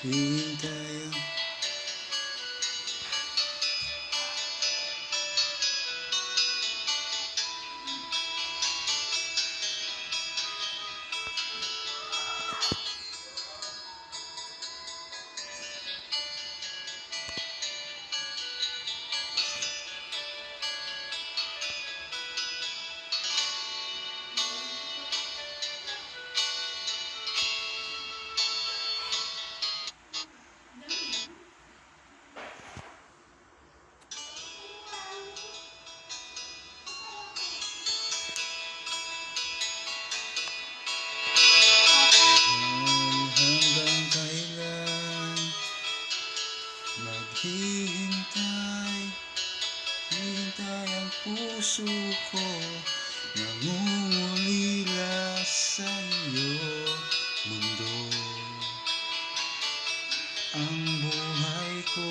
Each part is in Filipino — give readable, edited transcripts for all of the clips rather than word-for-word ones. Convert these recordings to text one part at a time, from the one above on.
Hintay ang hanggang kailan maghihintay. Hintay ang puso ko, nangungulila sa iyo, mundo. Ang buhay ko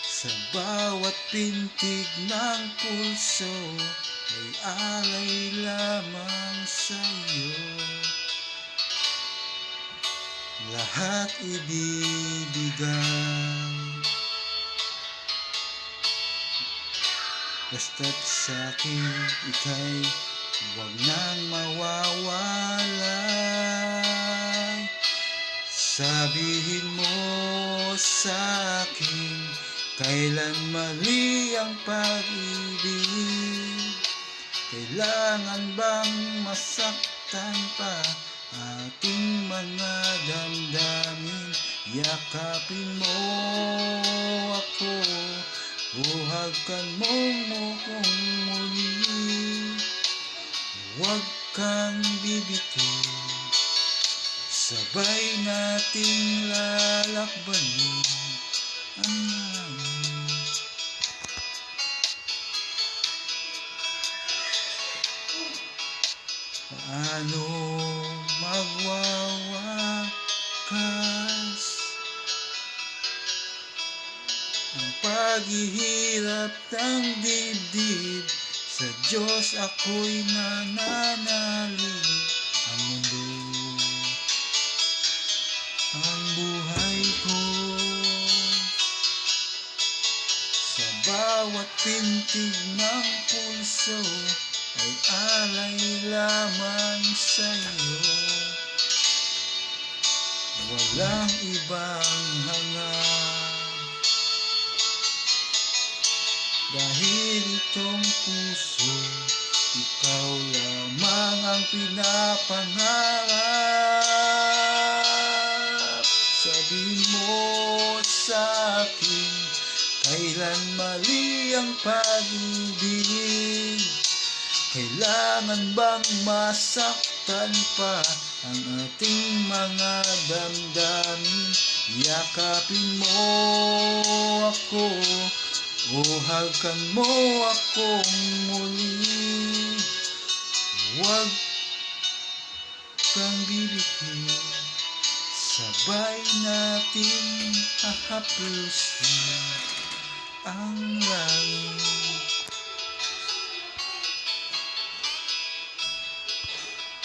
sa bawat pintig ng pulso ay alay lamang sa iyo. Lahat ibibigay, basta't sa'kin ika'y huwag nang mawawalay. Sabihin mo sa'kin, kailan mali ang pag-ibig? Kailangan bang masaktan pa ating mga damdamin? Yakapin mo ako, buhagan mo kong muli. Huwag kang bibitiw, sabay nating lalakbayin ang langit. Paano magwawakas ang paghihirap ng dibdib? Sa Diyos ako'y nananalig. Ang mundo, ang buhay ko, sa bawat pintig ng pulso ay alay lamang sa iyo. Walang ibang hangad, dahil itong puso, ikaw lamang ang pinapangarap. Sabihin mo sa'kin, kailan mali ang pag-ibig? Kailangan bang masaktan pa ang ating mga damdamin? Yakapin mo ako, buhagan mo akong muli. Huwag kang bibitiw, sabay nating hahaplusin ang langit.